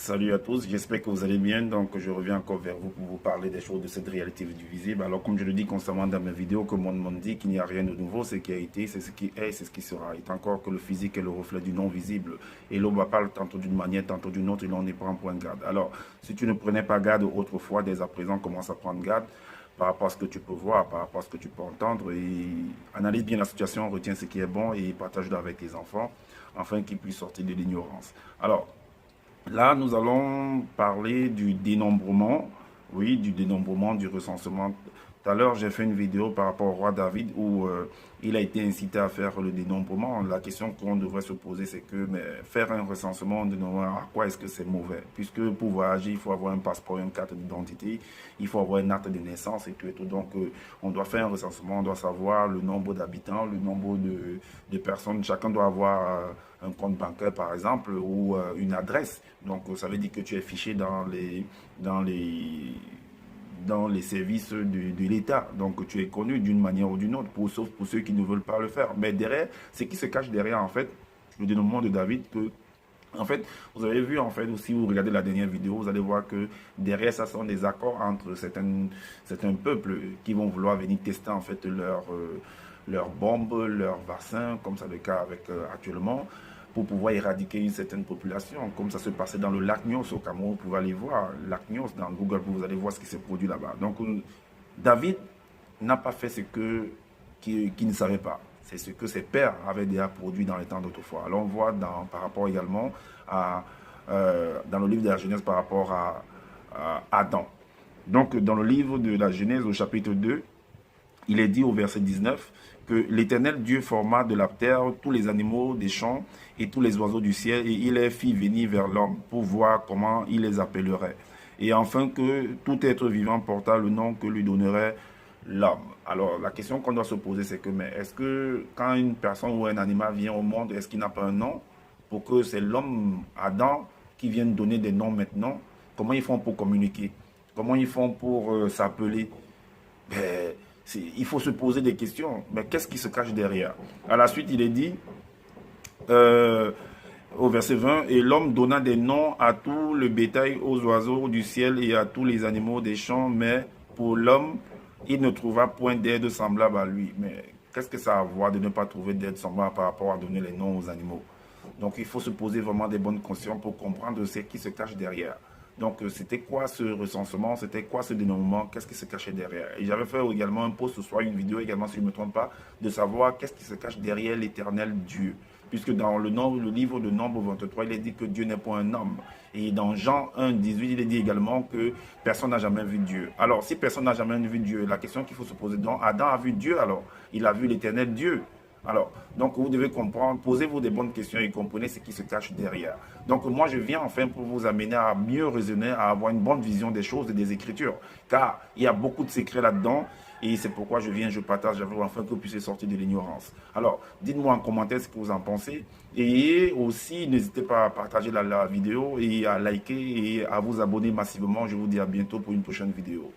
Salut à tous, j'espère que vous allez bien. Donc, je reviens encore vers vous pour vous parler des choses de cette réalité du visible. Alors, comme je le dis constamment dans mes vidéos, que mon monde dit qu'il n'y a rien de nouveau, ce qui a été, c'est ce qui est, c'est ce qui sera. Il est encore que le physique est le reflet du non visible. Et l'on parle tantôt d'une manière, tantôt d'une autre, et l'on y prend point garde. Alors, si tu ne prenais pas garde autrefois, dès à présent, commence à prendre garde par rapport à ce que tu peux voir, par rapport à ce que tu peux entendre, et analyse bien la situation, retiens ce qui est bon et partage-le avec tes enfants, afin qu'ils puissent sortir de l'ignorance. Alors, là, nous allons parler du dénombrement, oui, du dénombrement, du recensement. Tout à l'heure, j'ai fait une vidéo par rapport au roi David où il a été incité à faire le dénombrement. La question qu'on devrait se poser, c'est que mais faire un recensement, à quoi est-ce que c'est mauvais? Puisque pour voyager, il faut avoir un passeport, une carte d'identité, il faut avoir une acte de naissance et tout et tout. Donc, on doit faire un recensement, on doit savoir le nombre d'habitants, le nombre de personnes. Chacun doit avoir un compte bancaire, par exemple, ou une adresse. Donc, ça veut dire que tu es fiché dans les services de l'État. Donc, tu es connu d'une manière ou d'une autre, sauf pour ceux qui ne veulent pas le faire. Mais derrière, ce qui se cache derrière, en fait, le dénommement de David, que, en fait, vous avez vu, en fait, ou si vous regardez la dernière vidéo, vous allez voir que derrière, ça sont des accords entre certains peuples qui vont vouloir venir tester, en fait, leurs bombes, leurs vaccins, comme c'est le cas avec actuellement, pour pouvoir éradiquer une certaine population, comme ça se passait dans le lac Nyos au Cameroun. Vous pouvez aller voir lac Nyos dans Google, vous allez voir ce qui s'est produit là-bas. Donc, David n'a pas fait ce qu'il ne savait pas. C'est ce que ses pères avaient déjà produit dans les temps d'autrefois. Alors, on voit par rapport également dans le livre de la Genèse par rapport à Adam. Donc, dans le livre de la Genèse au chapitre 2, il est dit au verset 19 que l'Éternel Dieu forma de la terre tous les animaux des champs et tous les oiseaux du ciel, et il les fit venir vers l'homme pour voir comment il les appellerait. Et enfin que tout être vivant porta le nom que lui donnerait l'homme. Alors la question qu'on doit se poser, c'est que mais est-ce que quand une personne ou un animal vient au monde, est-ce qu'il n'a pas un nom pour que c'est l'homme, Adam, qui vienne donner des noms maintenant? Comment ils font pour communiquer? Comment ils font pour s'appeler? Il faut se poser des questions. Mais qu'est-ce qui se cache derrière? À la suite, il est dit, au verset 20, « Et l'homme donna des noms à tout le bétail, aux oiseaux du ciel et à tous les animaux des champs, mais pour l'homme, il ne trouva point d'aide semblable à lui. » Mais qu'est-ce que ça a à voir de ne pas trouver d'aide semblable par rapport à donner les noms aux animaux? Donc, il faut se poser vraiment des bonnes questions pour comprendre ce qui se cache derrière. Donc, c'était quoi ce recensement? C'était quoi ce dénombrement? Qu'est-ce qui se cachait derrière? Et j'avais fait également un post, soit une vidéo également, si je ne me trompe pas, de savoir qu'est-ce qui se cache derrière l'éternel Dieu. Puisque dans le livre de Nombre 23, il est dit que Dieu n'est pas un homme. Et dans Jean 1, 18, il est dit également que personne n'a jamais vu Dieu. Alors, si personne n'a jamais vu Dieu, la question qu'il faut se poser, donc Adam a vu Dieu alors? Il a vu l'éternel Dieu. Alors, donc vous devez comprendre, posez-vous des bonnes questions et comprenez ce qui se cache derrière. Donc moi je viens enfin pour vous amener à mieux raisonner, à avoir une bonne vision des choses et des Écritures. Car il y a beaucoup de secrets là-dedans et c'est pourquoi je partage avec vous afin que vous puissiez sortir de l'ignorance. Alors, dites-moi en commentaire ce que vous en pensez. Et aussi, n'hésitez pas à partager la vidéo et à liker et à vous abonner massivement. Je vous dis à bientôt pour une prochaine vidéo.